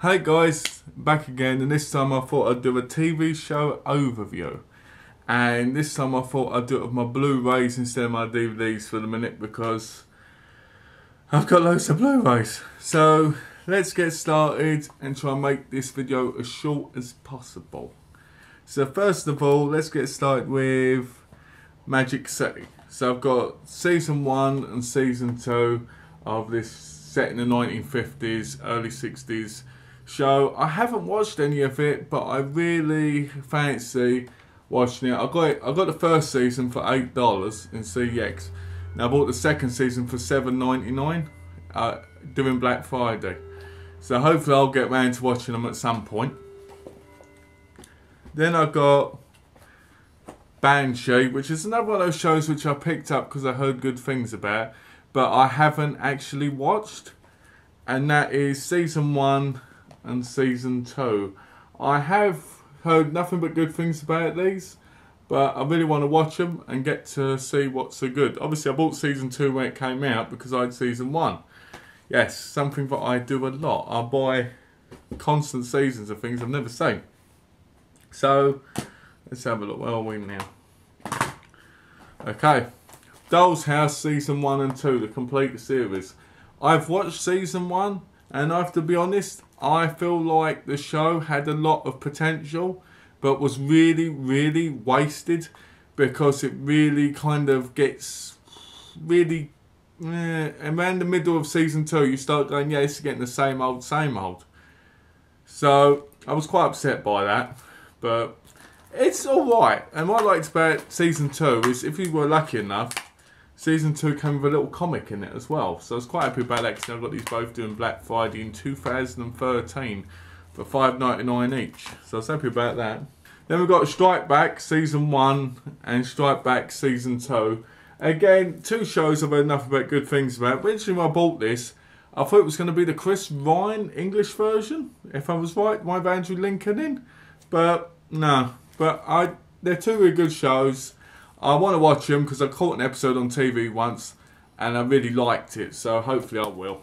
Hey guys, back again, and this time I thought I'd do a TV show overview. And this time I thought I'd do it with my Blu-rays instead of my DVDs for the minute because I've got loads of Blu-rays. So let's get started and try and make this video as short as possible. So first of all, let's get started with Magic City. So I've got season 1 and season 2 of this set in the 1950s, early 60s show. I haven't watched any of it, but I really fancy watching it. I got the first season for $8 in CX. Now I bought the second season for $7.99 during Black Friday. So hopefully I'll get round to watching them at some point. Then I got Banshee, which is another one of those shows which I picked up because I heard good things about, but I haven't actually watched. And that is season 1 and season 2. I have heard nothing but good things about these, but I really want to watch them and get to see what's so good. Obviously I bought season 2 when it came out because I had season 1. Yes, something that I do a lot. I buy constant seasons of things I've never seen. So let's have a look. Where are we now? Okay, Doll's House season 1 and 2, the complete series. I've watched season 1, and I have to be honest, I feel like the show had a lot of potential, but was really wasted because it really kind of gets really around the middle of season 2. You start going, yeah, it's getting the same old. So I was quite upset by that, but it's alright. And what I liked about season 2 is, if you were lucky enough, season 2 came with a little comic in it as well. So I was quite happy about that because I got these both doing Black Friday in 2013 for $5.99 each. So I was happy about that. Then we've got Strike Back season 1 and Strike Back season 2. Again, 2 shows I've heard enough about good things about. Originally when I bought this, I thought it was going to be the Chris Ryan English version, if I was right, my Andrew Lincoln in. But no, they're 2 really good shows. I want to watch them because I caught an episode on TV once and I really liked it, so hopefully I will.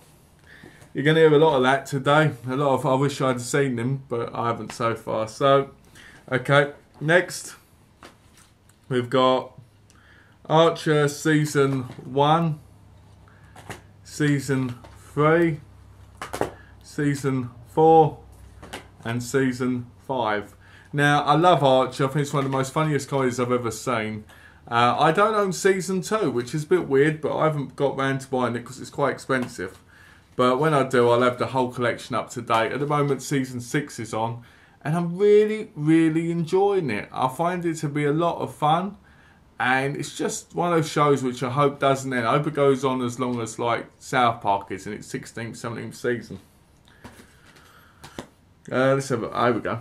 You're going to hear a lot of that today. A lot of I wish I'd seen them, but I haven't so far. So, okay, next we've got Archer season 1, season 3, season 4 and season 5. Now, I love Archer. I think it's one of the most funniest comedies I've ever seen. I don't own season 2, which is a bit weird, but I haven't got round to buying it because it's quite expensive. But when I do, I'll have the whole collection up to date. At the moment, season 6 is on, and I'm really enjoying it. I find it to be a lot of fun, and it's just one of those shows which I hope doesn't end. I hope it goes on as long as like South Park is in its 16th, 17th season. Let's have a, there we go.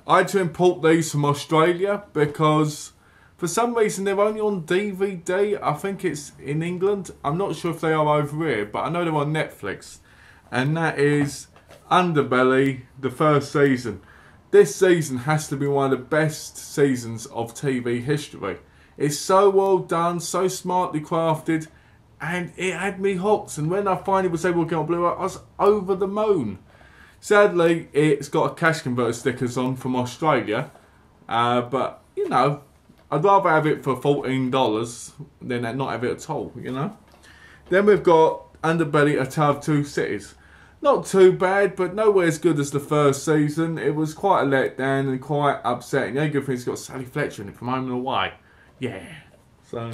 I had to import these from Australia because for some reason they're only on DVD. I think it's in England. I'm not sure if they are over here, but I know they're on Netflix. And that is Underbelly, the first season. This season has to be one of the best seasons of TV history. It's so well done, so smartly crafted, and it had me hooked. And when I finally was able to get on Blu-ray, I was over the moon. Sadly, it's got a cash converter stickers on from Australia, but you know, I'd rather have it for $14 than not have it at all, you know. Then we've got Underbelly, A Tale of Two Cities. Not too bad, but nowhere as good as the first season. It was quite a letdown and quite upsetting. The only good thing is it's got Sally Fletcher in it from Home and Away. Yeah. So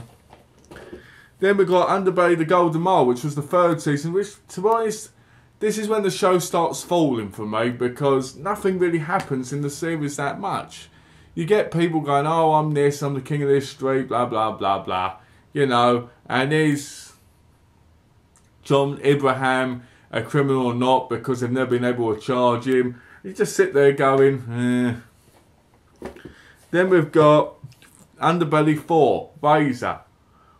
then we've got Underbelly, The Golden Mile, which was the third season, which, to be honest, this is when the show starts falling for me because nothing really happens in the series that much. You get people going, oh, I'm this, I'm the king of this street, blah, blah, blah, blah. You know, and is John Abraham a criminal or not because they've never been able to charge him? You just sit there going, eh. Then we've got Underbelly 4, Razor,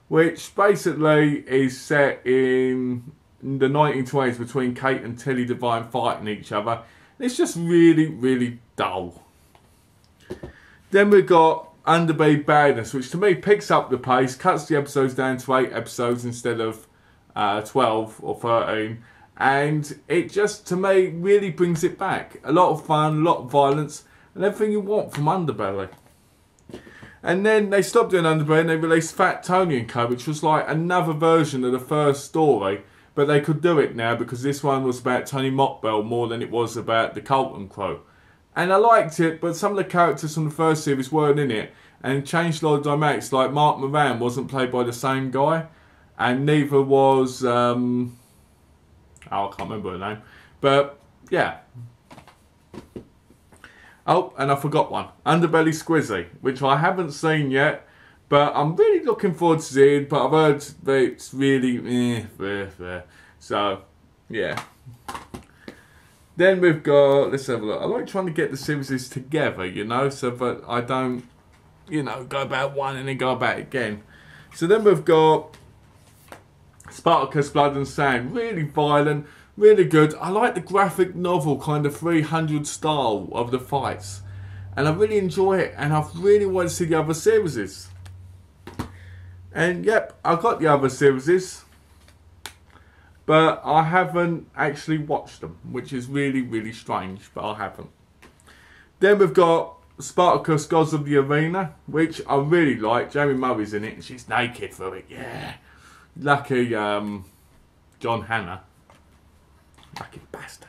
which basically is set in the 1920s between Kate and Tilly Devine fighting each other. It's just really dull. Then we've got Underbelly Badness, which to me picks up the pace, cuts the episodes down to 8 episodes instead of 12 or 13, and it just, to me, really brings it back. A lot of fun, a lot of violence, and everything you want from Underbelly. And then they stopped doing Underbelly and they released Fat Tony and Co, which was like another version of the first story, but they could do it now because this one was about Tony Mockbell more than it was about the Colton Crow. And I liked it, but some of the characters from the first series weren't in it, and it changed a lot of dynamics. Like Mark Moran wasn't played by the same guy, and neither was I can't remember her name, but yeah. Oh, and I forgot one. Underbelly Squizzy, which I haven't seen yet, but I'm really looking forward to seeing. But I've heard that it's really so yeah. Then we've got, let's have a look. I like trying to get the series together, you know, so that I don't, you know, go about one and then go about it again. So then we've got Spartacus Blood and Sand, really violent. Really good. I like the graphic novel kind of 300 style of the fights. And I really enjoy it. And I really want to see the other series. And yep, I got the other series. But I haven't actually watched them. Which is really, really strange. But I haven't. Then we've got Spartacus Gods of the Arena. Which I really like. Jamie Murray's in it. And she's naked for it. Yeah. Lucky John Hannah. Lucky bastard.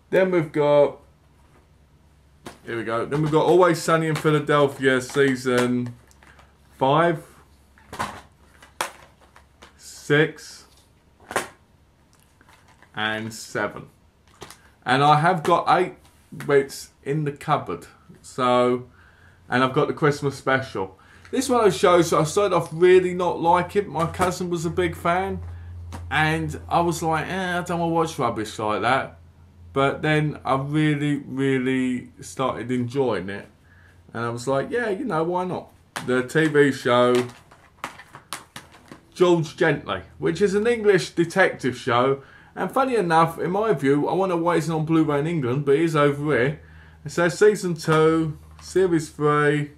Then we've got, here we go. Then we've got Always Sunny in Philadelphia season 5, 6, and 7. And I have got 8 bits in the cupboard. So, and I've got the Christmas special. This one of those shows I started off really not liking. My cousin was a big fan. And I was like, I don't want to watch rubbish like that. But then I really, really started enjoying it. And I was like, yeah, you know, why not? The TV show George Gently, which is an English detective show. And funny enough, in my view, I wonder why it's not on Blu-ray in England, but it is over here. It says Season 2, Series 3,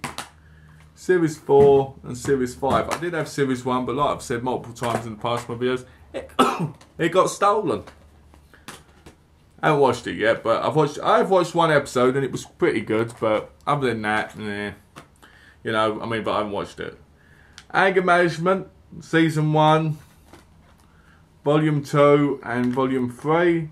Series 4 and Series 5. I did have Series 1, but like I've said multiple times in the past my videos, it got stolen. I haven't watched it yet, but I've watched one episode and it was pretty good, but other than that, you know, I mean, but I haven't watched it. Anger Management, Season 1, Volume 2 and Volume 3.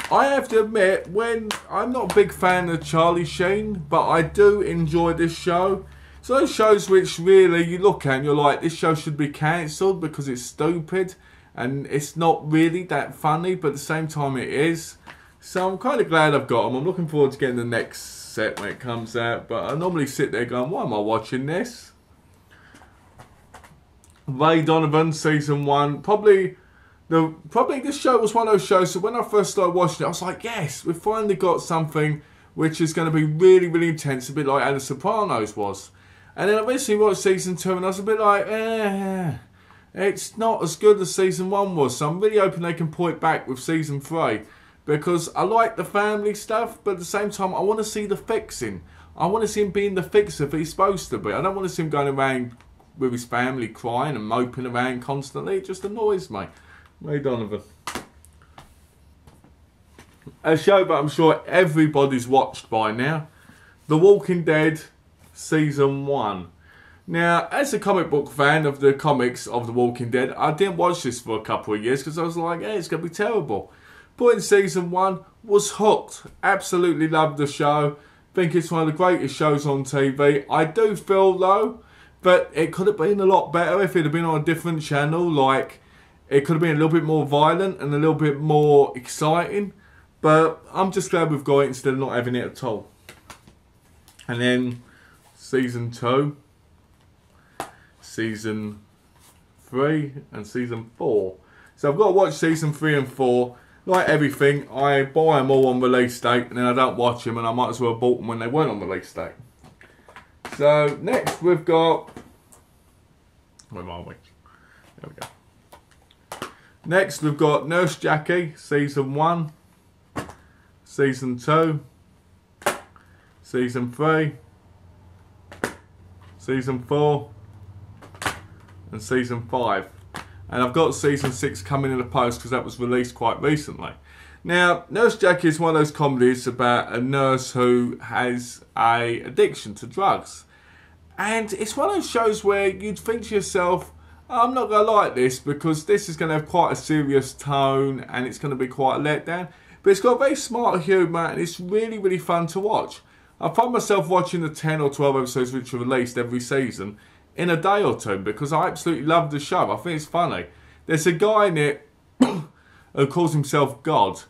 I have to admit, when I'm not a big fan of Charlie Sheen, but I do enjoy this show. So those shows which really you look at and you're like, this show should be cancelled because it's stupid and it's not really that funny, but at the same time it is. So I'm kind of glad I've got them. I'm looking forward to getting the next set when it comes out, but I normally sit there going, why am I watching this? Ray Donovan, Season 1. Probably this show was one of those shows, so when I first started watching it, I was like, yes, we've finally got something which is going to be really, really intense, a bit like how The Sopranos was. And then I eventually watched Season 2 and I was a bit like, it's not as good as Season 1 was. So I'm really hoping they can point back with Season 3. Because I like the family stuff, but at the same time, I want to see the fixing. I want to see him being the fixer that he's supposed to be. I don't want to see him going around with his family crying and moping around constantly. It just annoys me. Ray Donovan. A show that I'm sure everybody's watched by now. The Walking Dead Season 1. Now, as a comic book fan of the comics of The Walking Dead, I didn't watch this for a couple of years because I was like, it's going to be terrible. But in Season 1, was hooked. Absolutely loved the show. Think it's one of the greatest shows on TV. I do feel, though, that it could have been a lot better if it had been on a different channel. Like, it could have been a little bit more violent and a little bit more exciting. But I'm just glad we've got it instead of not having it at all. And then Season 2, Season 3 and Season 4. So I've got to watch Season 3 and 4. Like everything, I buy them all on release date and then I don't watch them, and I might as well have bought them when they weren't on release date. So next we've got, where are we? There we go. Next we've got Nurse Jackie, Season 1, Season 2, Season 3, Season 4 and Season 5. And I've got season 6 coming in the post because that was released quite recently. Now, Nurse Jackie is one of those comedies about a nurse who has a addiction to drugs. And it's one of those shows where you'd think to yourself, I'm not going to like this because this is going to have quite a serious tone and it's going to be quite a letdown. But it's got very smart humour and it's really, really fun to watch. I find myself watching the 10 or 12 episodes which are released every season in a day or two because I absolutely love the show. I think it's funny. There's a guy in it who calls himself God.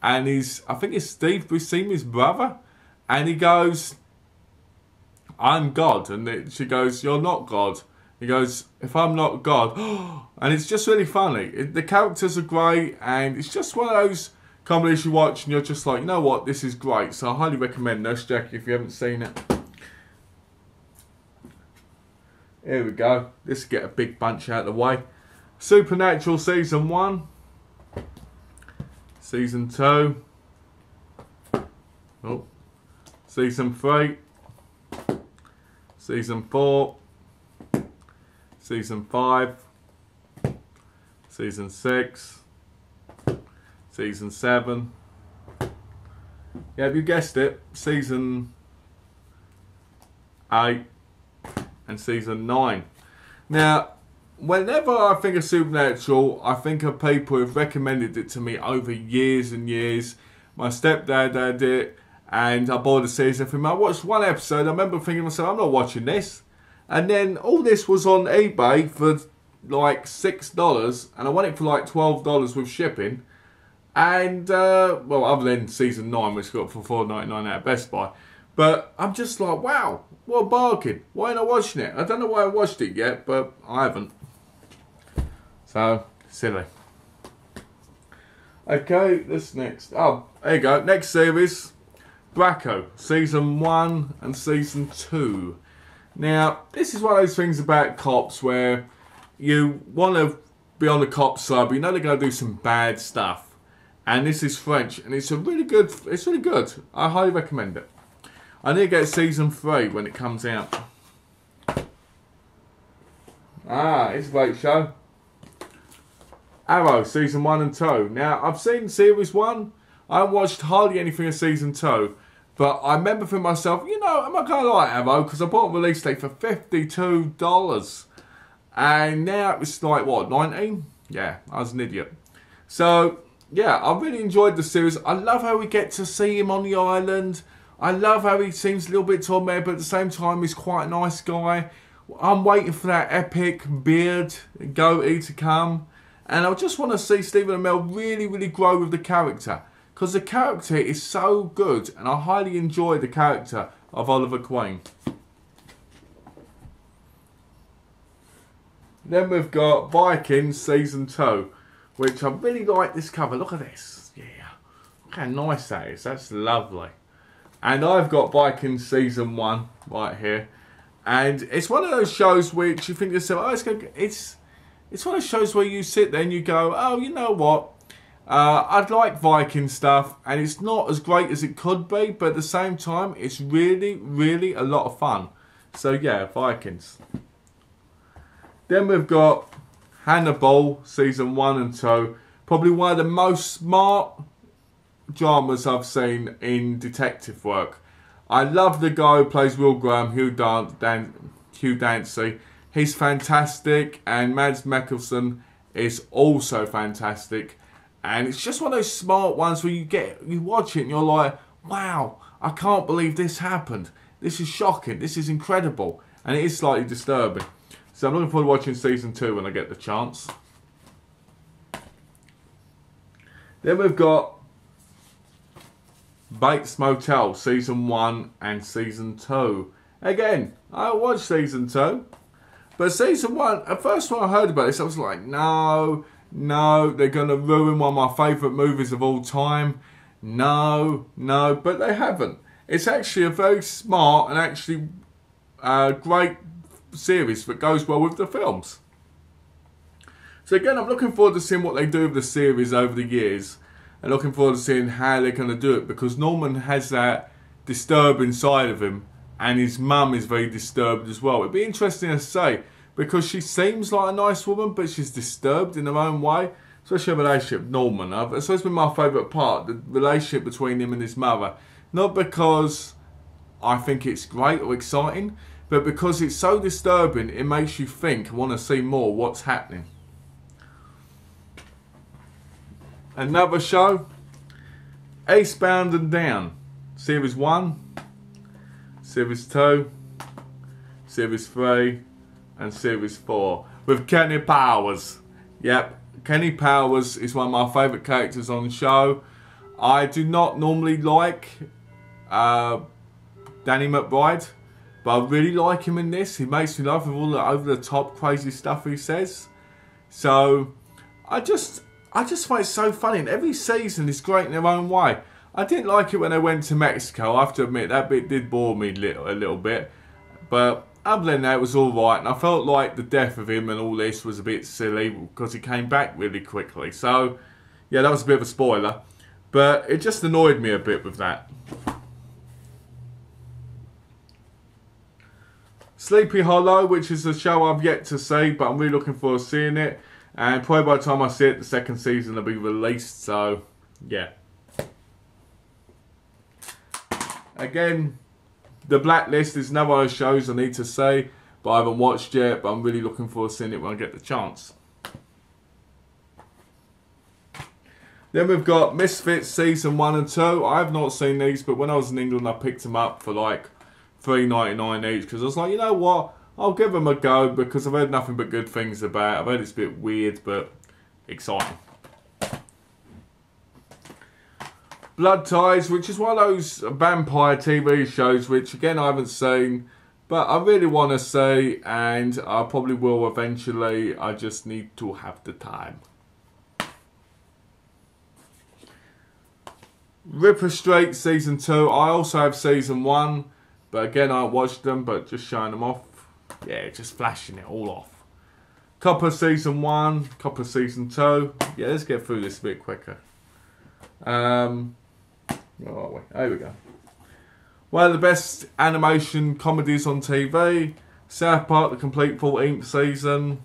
And I think it's Steve Buscemi's brother. And he goes, I'm God. And she goes, you're not God. He goes, if I'm not God. And it's just really funny. The characters are great. And it's just one of those comedies you watch and you're just like, you know what, this is great. So I highly recommend Nurse Jackie if you haven't seen it. Here we go. Let's get a big bunch out of the way. Supernatural Season 1. Season 2. Oh. Season 3. Season 4. Season 5. Season 6. Season 7. Yeah, have you guessed it? Season 8 and Season 9. Now, whenever I think of Supernatural, I think of people who've recommended it to me over years and years. My stepdad had it, and I bought the season for him. I watched one episode, I remember thinking to myself, I'm not watching this. And then all this was on eBay for like $6, and I won it for like $12 with shipping. And, well, other than Season 9, which got for $4.99 out of Best Buy. But I'm just like, wow, what a bargain. Why ain't I watching it? I don't know why I watched it yet, but I haven't. So, silly. Okay, this next. Oh, there you go. Next series, Bracco, Season 1 and Season 2. Now, this is one of those things about cops where you want to be on the cop side, but you know they're going to do some bad stuff. And this is French, and it's really good. I highly recommend it. I need to get Season 3 when it comes out. Ah, it's a great show. Arrow, Season 1 and 2. Now, I've seen Series 1. I haven't watched hardly anything of Season 2. But I remember for myself, you know, am I going to like Arrow? Because I bought a release date for $52. And now it's like, what, 19? Yeah, I was an idiot. So, yeah, I really enjoyed the series. I love how we get to see him on the island. I love how he seems a little bit tormented, but at the same time, he's quite a nice guy. I'm waiting for that epic beard goatee to come. And I just want to see Stephen Amell really, really grow with the character. Because the character is so good. And I highly enjoy the character of Oliver Queen. Then we've got Vikings Season 2. Which I really like this cover. Look at this. Yeah. Look how nice that is. That's lovely. And I've got Vikings Season 1 right here. And it's one of those shows which you think to yourself, oh, it's one of those shows where you sit there and you go, oh, you know what? I'd like Viking stuff. And it's not as great as it could be. But at the same time, it's really, really a lot of fun. So yeah, Vikings. Then we've got Hannibal Season 1 and 2. Probably one of the most smart dramas I've seen in detective work. I love the guy who plays Will Graham, Hugh Dancy. He's fantastic, and Mads Mikkelsen is also fantastic. And it's just one of those smart ones where you watch it and you're like, wow, I can't believe this happened. This is shocking. This is incredible. And it is slightly disturbing. So I'm looking forward to watching Season 2 when I get the chance. Then we've got Bates Motel Season 1 and Season 2. Again, I watched Season 2. But Season 1, at first when I heard about this, I was like, no, they're going to ruin one of my favourite movies of all time. No, but they haven't. It's actually a very smart and actually great series that goes well with the films. So again, I'm looking forward to seeing what they do with the series over the years, and looking forward to seeing how they're going to do it, because Norman has that disturbing side of him, and his mum is very disturbed as well. It'd be interesting to say, because she seems like a nice woman, but she's disturbed in her own way. Especially a relationship with Norman. So it's been my favourite part, the relationship between him and his mother. Not because I think it's great or exciting, but because it's so disturbing, it makes you think and want to see more what's happening. Another show, Eastbound and Down. Series 1, Series 2, Series 3, and Series 4. With Kenny Powers. Yep. Kenny Powers is one of my favourite characters on the show. I do not normally like Danny McBride, but I really like him in this. He makes me laugh with all the over-the-top crazy stuff he says. So I just find it so funny, and every season is great in their own way. I didn't like it when they went to Mexico. I have to admit that bit did bore me a little bit, but other than that, it was alright, and I felt like the death of him and all this was a bit silly because he came back really quickly. So, yeah, that was a bit of a spoiler, but it just annoyed me a bit with that. Sleepy Hollow, which is a show I've yet to see, but I'm really looking forward to seeing it. And probably by the time I see it, the second season will be released, so, yeah. Again, The Blacklist is another one of those shows I need to see, but I haven't watched yet, but I'm really looking forward to seeing it when I get the chance. Then we've got Misfits Season 1 and 2. I have not seen these, but when I was in England, I picked them up for like $3.99 each, because I was like, you know what, I'll give them a go, because I've heard nothing but good things about it. I've heard it's a bit weird, but exciting. Blood Ties, which is one of those vampire TV shows, which again I haven't seen, but I really want to see, and I probably will eventually. I just need to have the time. Ripper Street Season 2. I also have Season 1, but again I haven't watched them, but just showing them off. Yeah, just flashing it all off. Copper Season 1, Copper Season 2. Yeah, let's get through this a bit quicker. Where are we? There we go. One of the best animation comedies on TV. South Park, the complete 14th season.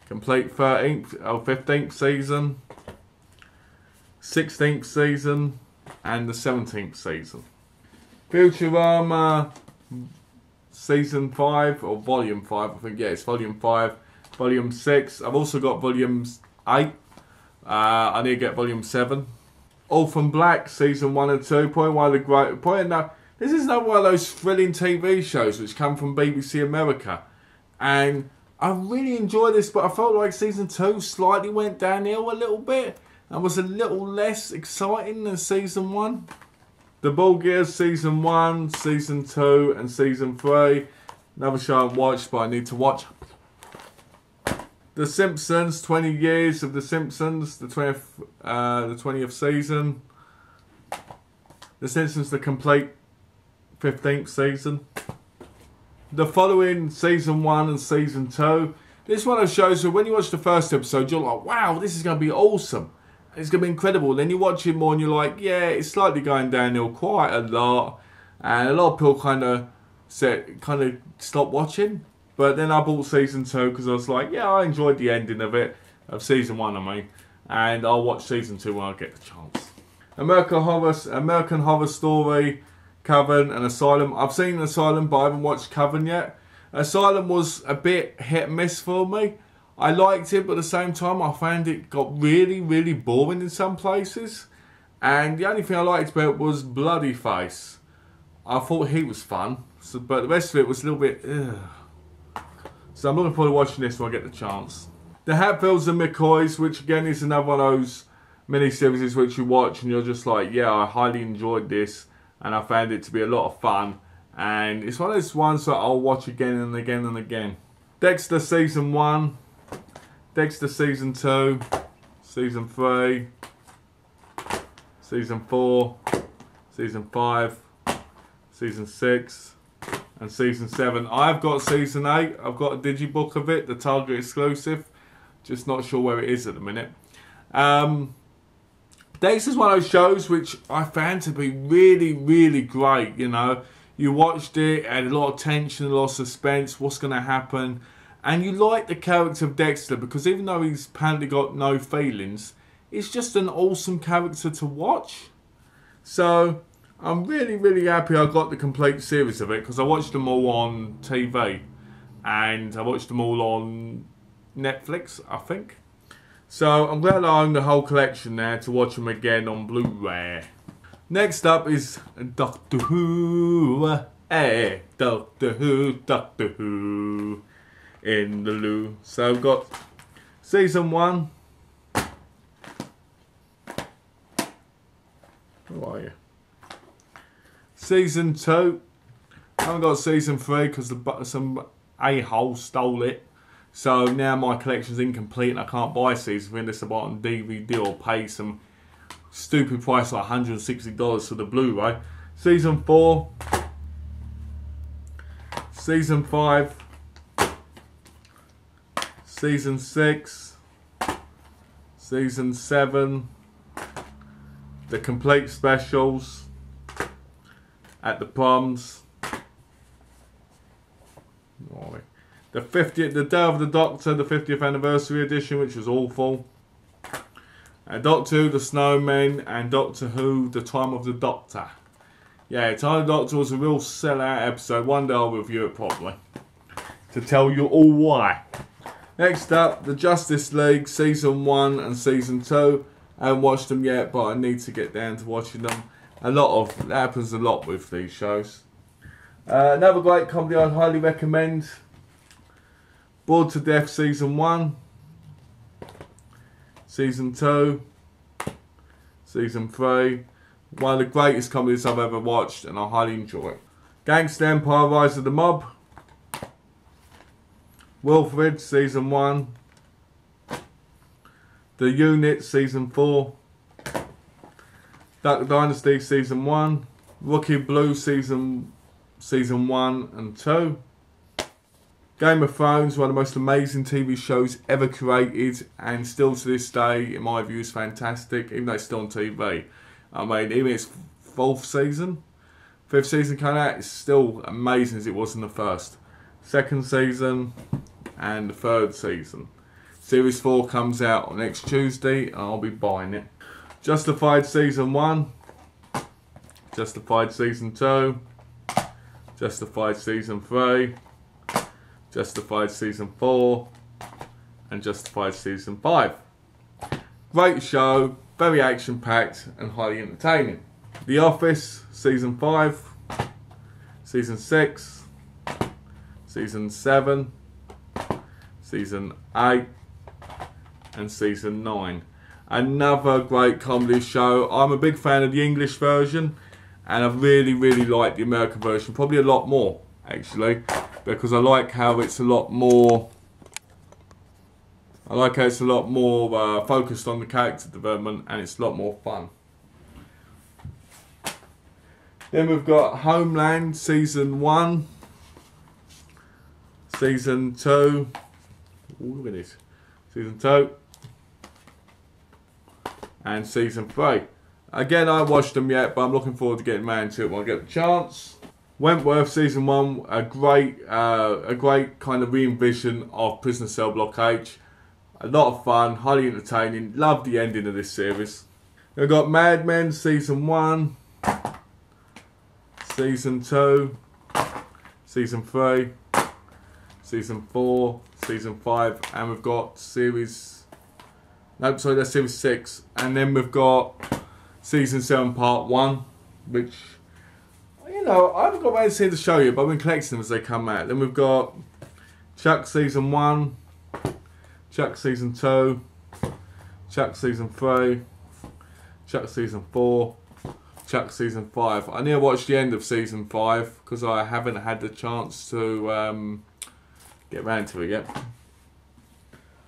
Complete 13th or 15th season. 16th season. And the 17th season. Futurama Season 5, or Volume 5, I think. Yeah, it's Volume 5. Volume 6. I've also got Volume 8. I need to get Volume 7. Orphan Black Season 1 and 2. Probably one of the great... this is another one of those thrilling TV shows which come from BBC America. And I really enjoyed this, but I felt like Season 2 slightly went downhill a little bit. And was a little less exciting than Season 1. The Ball Gears Season 1, Season 2 and Season 3. Another show I haven't watched, but I need to watch. The Simpsons, 20 years of The Simpsons, the 20th season. The Simpsons, the complete 15th season. The following Season 1 and Season 2. This one of those shows where when you watch the first episode, you're like, wow, this is going to be awesome. It's going to be incredible. Then you watch it more and you're like, yeah, it's slightly going downhill quite a lot. And a lot of people kind of stopped watching. But then I bought Season 2 because I was like, yeah, I enjoyed the ending of it. Of Season 1, I mean. And I'll watch Season 2 when I get the chance. American Horror Story, Coven and Asylum. I've seen Asylum, but I haven't watched Coven yet. Asylum was a bit hit and miss for me. I liked it, but at the same time, I found it got really, really boring in some places. And the only thing I liked about it was Bloody Face. I thought he was fun, but the rest of it was a little bit... ugh. So I'm looking forward to watching this when I get the chance. The Hatfields and McCoys, which again is another one of those mini-series which you watch and you're just like, yeah, I highly enjoyed this. And I found it to be a lot of fun. And it's one of those ones that I'll watch again and again and again. Dexter Season 1. Dexter Season 2. Season 3. Season 4. Season 5. Season 6. And Season 7. I've got Season 8. I've got a digibook of it, the Target exclusive. Just not sure where it is at the minute. Dexter's one of those shows which I found to be really, really great, you know. You watched it, had a lot of tension, a lot of suspense, what's going to happen. And you like the character of Dexter because even though he's apparently got no feelings, it's just an awesome character to watch. So I'm really, really happy I got the complete series of it because I watched them all on TV and I watched them all on Netflix, I think. So I'm glad I own the whole collection now to watch them again on Blu-ray. Next up is Doctor Who. Doctor Who, Doctor Who in the loo. So I've got season 1. Who are you? Season 2. I haven't got season 3 because some a-hole stole it. So now my collection's incomplete and I can't buy season 3 unless I buy it on DVD or pay some stupid price like $160 for the Blu-ray. Season 4. Season 5. Season 6. Season 7. The complete specials at the proms. The 50th, the Day of the Doctor, the 50th anniversary edition, which was awful. And Doctor Who, the Snowmen, and Doctor Who, the Time of the Doctor. Yeah, Time of the Doctor was a real sellout episode. One day I'll review it properly to tell you all why. Next up, the Justice League Season 1 and Season 2. I haven't watched them yet, but I need to get down to watching them. That happens a lot with these shows. Another great comedy I'd highly recommend. Bored to Death Season 1. Season 2. Season 3. One of the greatest comedies I've ever watched and I highly enjoy it. Gangster Empire Rise of the Mob. Wilfred Season 1. The Unit Season 4. Duck Dynasty Season 1. Rookie Blue Season 1 and 2. Game of Thrones, one of the most amazing TV shows ever created and still to this day, in my view, is fantastic, even though it's still on TV. I mean, even its 4th season, 5th season coming out, it's still amazing as it was in the first. 2nd season and the 3rd season. Series 4 comes out next Tuesday and I'll be buying it. Justified Season 1. Justified Season 2. Justified Season 3. Justified Season 4 and Justified Season 5. Great show, very action packed and highly entertaining. The Office Season 5, Season 6, Season 7, Season 8 and Season 9. Another great comedy show. I'm a big fan of the English version and I really, really like the American version, probably a lot more actually. Because I like how it's a lot more. Focused on the character development, and it's a lot more fun. Then we've got Homeland Season 1, Season 2. Ooh, look at this. Season 2 and Season 3. Again, I haven't watched them yet, but I'm looking forward to getting round to it when I get the chance. Wentworth Season 1, a great kind of re-envision of Prisoner Cell Block H. A lot of fun, highly entertaining. Love the ending of this series. We've got Mad Men Season 1, Season 2, Season 3, Season 4, Season 5, and we've got Series 6. And then we've got Season 7 Part 1, which, you know, I haven't got around to see the show yet, but I've been collecting them as they come out. Then we've got Chuck Season 1, Chuck Season 2, Chuck Season 3, Chuck Season 4, Chuck Season 5. I need to watch the end of Season 5 because I haven't had the chance to get around to it yet.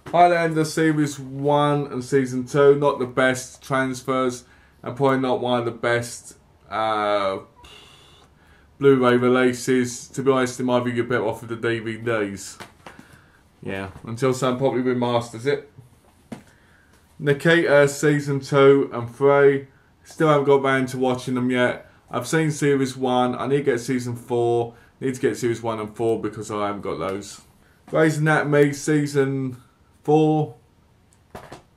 Highlander Series 1 and Season 2, not the best transfers and probably not one of the best Blu-ray releases. To be honest, in my view, you're better off with the DVDs. Yeah, until someone probably remasters it. Nikita Season 2 and 3. Still haven't got round to watching them yet. I've seen Series 1. I need to get Season 4. Need to get Series 1 and 4 because I haven't got those. Grey's Anatomy Season 4.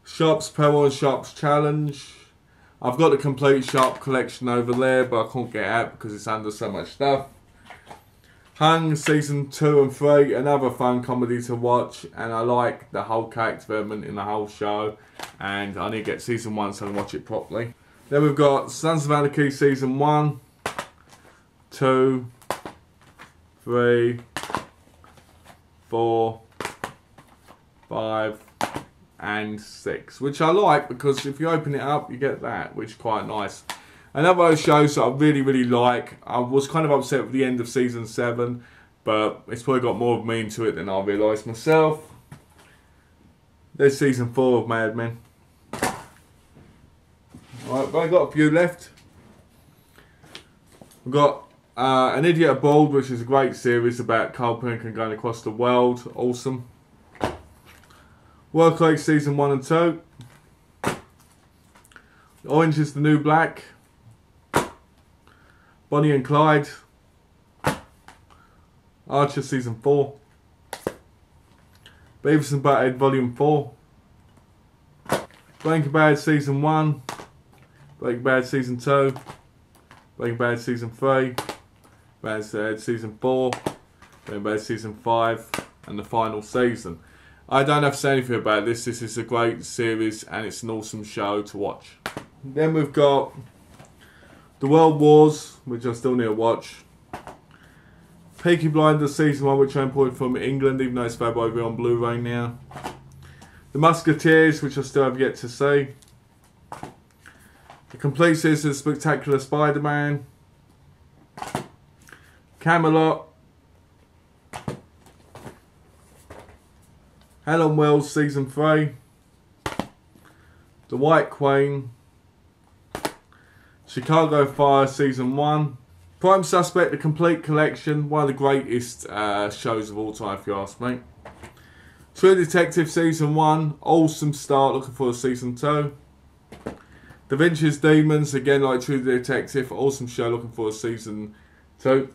Sharp's Peril and Sharp's Challenge. I've got the complete Sharp collection over there, but I can't get out because it's under so much stuff. Hung Season 2 and 3, another fun comedy to watch, and I like the whole character development in the whole show, and I need to get Season 1 so I can watch it properly. Then we've got Sons of Anarchy Season 1, 2, 3, 4, 5, and 6, which I like because if you open it up you get that, which is quite nice. Another of those shows that I really like. I was kind of upset with the end of Season 7, but it's probably got more of me into it than I realised myself. There's Season 4 of Mad Men. Alright, but I've got a few left. We've got An Idiot Abroad, which is a great series about Carl Pilkington going across the world. Awesome. Workaholics Season 1 and 2. Orange is the New Black. Bonnie and Clyde. Archer Season 4. Beavis and Butthead Volume 4. Breaking Bad Season 1. Breaking Bad Season 2. Breaking Bad Season 3. Breaking Bad Season 4. Breaking Bad Season 5. And the final season. I don't have to say anything about this. This is a great series and it's an awesome show to watch. Then we've got The World Wars, which I still need to watch. Peaky Blinders Season 1, which I imported from England, even though it's available over on Blu-ray now. The Musketeers, which I still have yet to see. The Complete Series of Spectacular Spider-Man. Camelot. Helen Wells Season 3. The White Queen. Chicago Fire Season 1. Prime Suspect, the complete collection. One of the greatest shows of all time, if you ask me. True Detective Season 1. Awesome start. Looking forward to Season 2. Da Vinci's Demons. Again, like True Detective. Awesome show. Looking forward to Season 2.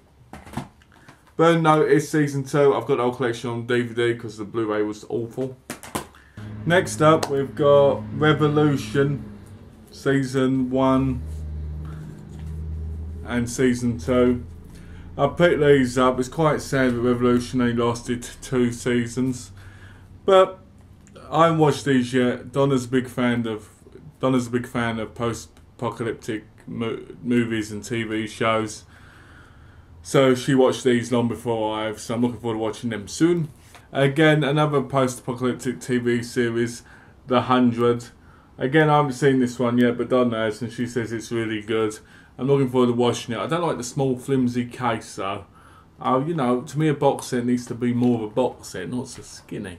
Burn Notice Season 2. I've got the whole collection on DVD because the Blu-ray was awful. Next up, we've got Revolution Season 1. And Season 2. I picked these up. It's quite sad that Revolution only lasted 2 seasons, but I haven't watched these yet. Donna's a big fan of post-apocalyptic movies and TV shows, so she watched these long before I have. So I'm looking forward to watching them soon. Again, another post-apocalyptic TV series, The 100. Again, I haven't seen this one yet, but Donna has, and she says it's really good. I'm looking forward to watching it. I don't like the small flimsy case though. You know, to me a box set needs to be more of a box set, not so skinny.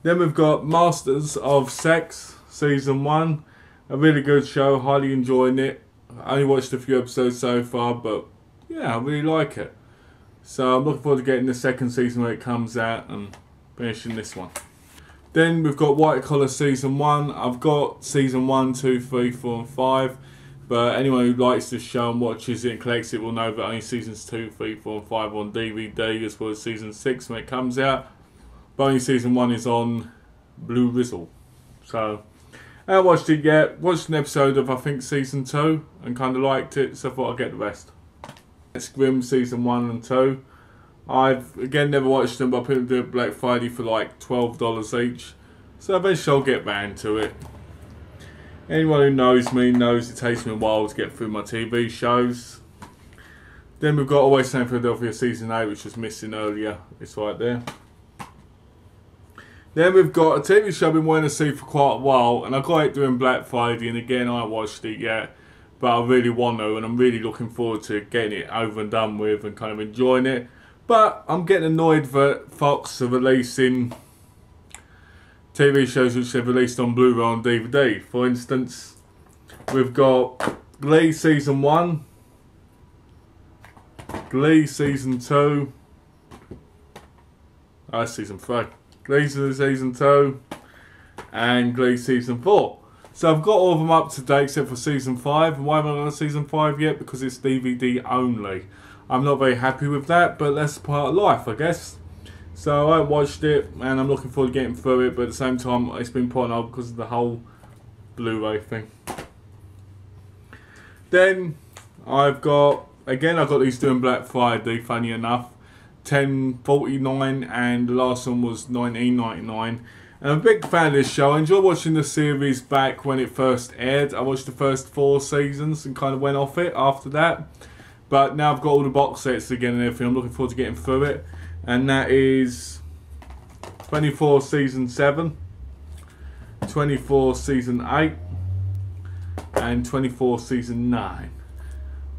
Then we've got Masters of Sex Season 1. A really good show, highly enjoying it. I only watched a few episodes so far, but yeah, I really like it. So I'm looking forward to getting the second season when it comes out and finishing this one. Then we've got White Collar Season 1. I've got Season 1, 2, 3, 4 and 5. But anyone who likes this show and watches it and collects it will know that only Seasons 2, 3, 4 and 5 are on DVD, as well as Season 6 when it comes out. But only Season 1 is on Blue Rizzle. So, I haven't watched it yet. Watched an episode of, I think, Season 2 and kind of liked it, so I thought I'd get the rest. It's Grimm Season 1 and 2. I've, again, never watched them, but I put them to Black Friday for like $12 each. So eventually I'll get round to it. Anyone who knows me knows it takes me a while to get through my TV shows. Then we've got Always Sunny in Philadelphia Season 8, which was missing earlier. It's right there. Then we've got a TV show I've been wanting to see for quite a while, and I got it during Black Friday, and again I haven't watched it yet. But I really want to, and I'm really looking forward to getting it over and done with and kind of enjoying it. But I'm getting annoyed that Fox are releasing TV shows which they've released on Blu-ray and DVD. For instance, we've got Glee Season 1, Glee Season 2, Season 3, Glee Season 2, and Glee Season 4. So I've got all of them up to date except for Season 5. And why haven't I got Season 5 yet? Because it's DVD only. I'm not very happy with that, but that's part of life, I guess. So I watched it, and I'm looking forward to getting through it, but at the same time, it's been put on hold because of the whole Blu-ray thing. Then I've got these doing Black Friday, funny enough. $10.49, and the last one was $19.99. And I'm a big fan of this show. I enjoy watching the series back when it first aired. I watched the first 4 seasons and kind of went off it after that. But now I've got all the box sets again and everything. I'm looking forward to getting through it. And that is 24 Season 7, 24 Season 8, and 24 Season 9.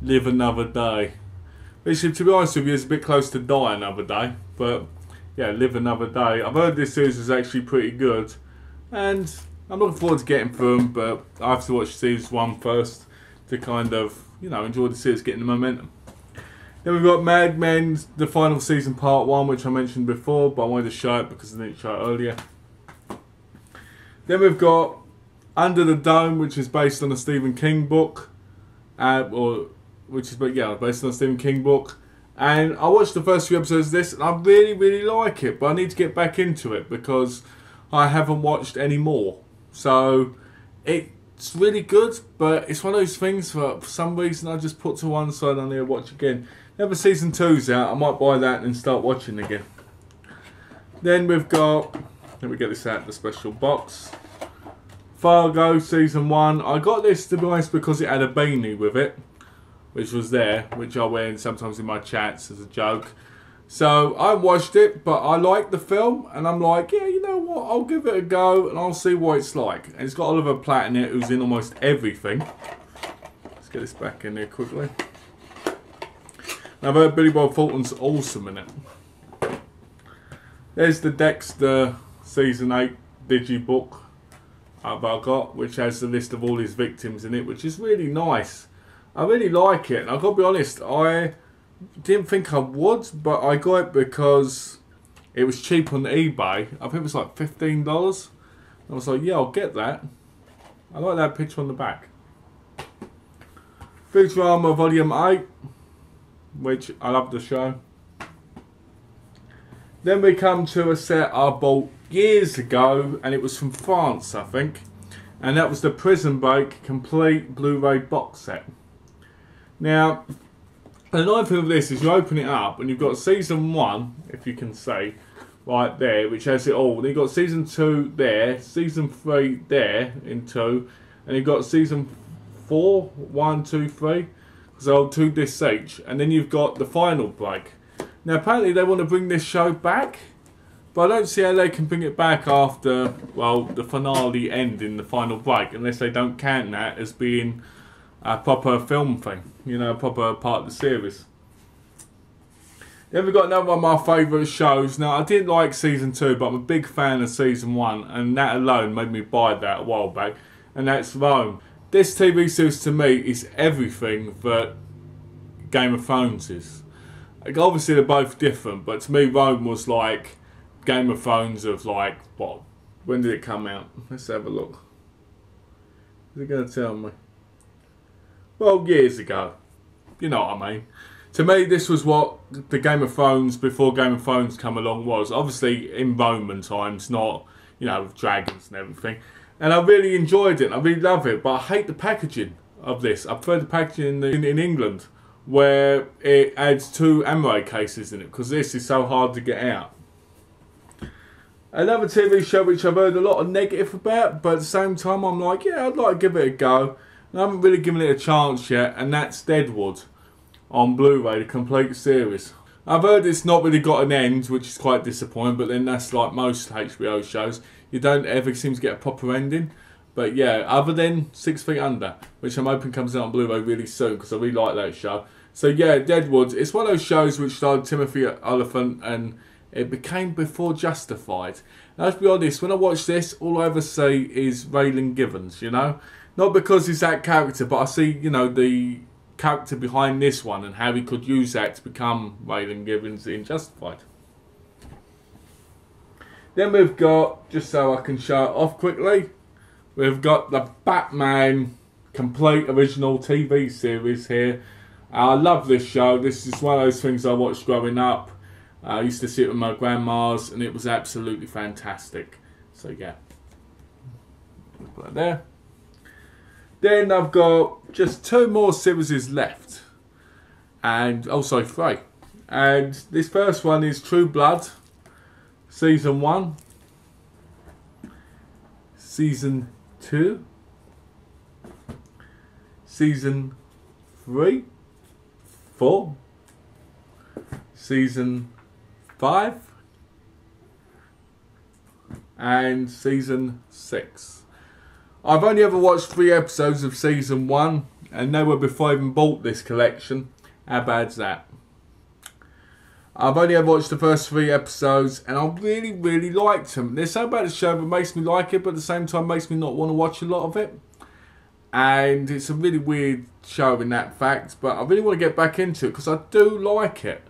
Live Another Day. Which, to be honest with you, is a bit close to Die Another Day. But yeah, Live Another Day. I've heard this series is actually pretty good, and I'm looking forward to getting through them, but I have to watch season 1 first to kind of, enjoy the series, getting the momentum. Then we've got Mad Men, the final season, part 1, which I mentioned before, but I wanted to show it because I didn't show it earlier. Then we've got Under the Dome, which is based on a Stephen King book, based on a Stephen King book. And I watched the first few episodes of this, and I really, really like it. But I need to get back into it because I haven't watched any more. So it's really good, but it's one of those things for some reason I just put to one side and I need to watch again. Now the season 2's out, I might buy that and start watching again. Then we've got, let me get this out of the special box. Fargo season 1. I got this, to be honest, because it had a beanie with it, which was there, which I wear sometimes in my chats as a joke. So I watched it, but I liked the film, and I'm like, yeah, you know what, I'll give it a go, and I'll see what it's like. And it's got Oliver Platt in it, who's in almost everything. Let's get this back in there quickly. And I've heard Billy Bob Thornton's awesome in it. There's the Dexter Season 8 digibook I've got, which has the list of all his victims in it, which is really nice. I really like it, and I've got to be honest, I didn't think I would, but I got it because it was cheap on eBay. I think it was like $15. I was like, yeah, I'll get that. I like that picture on the back. Futurama Volume 8, which I love the show. Then we come to a set I bought years ago, and it was from France, I think. And that was the Prison Break Complete Blu-ray box set. Now, the nice thing of this is you open it up and you've got season 1, if you can see, right there, which has it all. Then you've got season 2 there, season 3 there in 2, and you've got season 4, 1, 2, 3, so 2 discs each, and then you've got the final break. Now apparently they want to bring this show back, but I don't see how they can bring it back after, well, the finale end in the final break, unless they don't count that as being a proper film thing, a proper part of the series. Then we've got another one of my favourite shows. Now, I didn't like season 2, but I'm a big fan of season 1, and that alone made me buy that a while back, and that's Rome. This TV series to me is everything that Game of Thrones is. Like, obviously they're both different, but to me Rome was like Game of Thrones of like, what? When did it come out? Let's have a look. Is it going to tell me? Well, years ago. You know what I mean. To me, this was what the Game of Thrones, before Game of Thrones come along, was. Obviously in Roman times, not, with dragons and everything. And I really enjoyed it. I really love it. But I hate the packaging of this. I prefer the packaging in England, where it adds 2 Amaray cases in it, because this is so hard to get out. Another TV show which I've heard a lot of negative about, but at the same time I'm like, yeah, I'd like to give it a go. And I haven't really given it a chance yet, and that's Deadwood on Blu-ray, the complete series. I've heard it's not really got an end, which is quite disappointing, but then that's like most HBO shows. You don't ever seem to get a proper ending. But yeah, other than 6 Feet Under, which I'm hoping comes out on Blu-ray really soon, because I really like that show. So yeah, Deadwood, it's one of those shows which starred Timothy Olyphant, and it became before Justified. And let's be honest, when I watch this, all I ever see is Raylan Givens, Not because he's that character, but I see, the character behind this one and how he could use that to become Raylan Givens in Justified. Then we've got, just so I can show it off quickly, we've got the Batman complete original TV series here. I love this show. This is one of those things I watched growing up. I used to see it with my grandmas, and it was absolutely fantastic. So yeah, put that there. Then I've got just 2 more series left, and also 3. And this first one is True Blood, Season 1, Season 2, Season 3, 4, Season 5, and Season 6. I've only ever watched 3 episodes of Season 1, and they were before I even bought this collection. How bad's that? I've only ever watched the first 3 episodes, and I really, really liked them. There's something about the show that makes me like it, but at the same time makes me not want to watch a lot of it. And it's a really weird show in that fact, but I really want to get back into it because I do like it.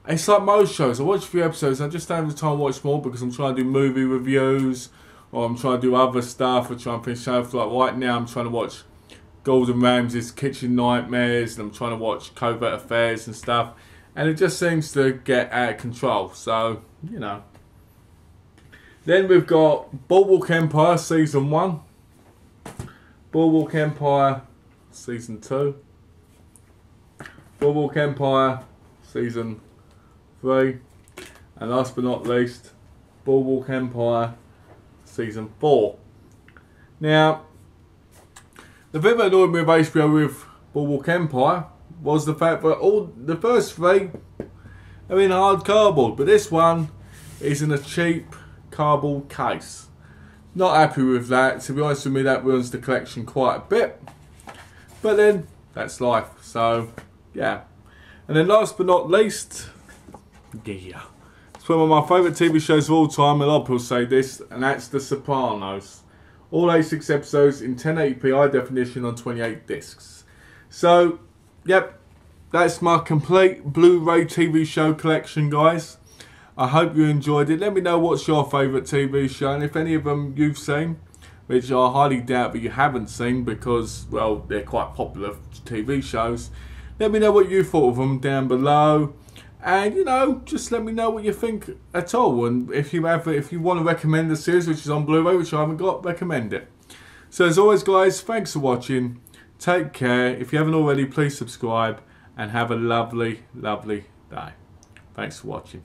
It's like most shows. I watch a few episodes and I just don't have the time to watch more because I'm trying to do movie reviews or I'm trying to do other stuff or trying to finish shows. Like right now I'm trying to watch Gordon Ramsay's Kitchen Nightmares and I'm trying to watch Covert Affairs and stuff. And it just seems to get out of control. So, you know. Then we've got Boardwalk Empire Season 1. Boardwalk Empire Season 2. Boardwalk Empire Season 3. And last but not least, Boardwalk Empire Season 4. Now, the thing that annoyed me with HBO with Boardwalk Empire was the fact that all the first 3 are in hard cardboard, but this one is in a cheap cardboard case. Not happy with that. To be honest with me, that ruins the collection quite a bit. But then, that's life. So, yeah. And then last but not least, yeah, it's one of my favourite TV shows of all time. A lot of people say this, and that's The Sopranos. All 86 episodes in 1080p high definition on 28 discs. So, yep, that's my complete Blu-ray TV show collection, guys. I hope you enjoyed it. Let me know what's your favourite TV show, and if any of them you've seen, which I highly doubt that you haven't seen because, well, they're quite popular TV shows. Let me know what you thought of them down below, and you know, just let me know what you think at all. And if you want to recommend the series, which is on Blu-ray, which I haven't got, recommend it. So as always, guys, thanks for watching. Take care. If you haven't already, please subscribe and have a lovely, lovely day. Thanks for watching.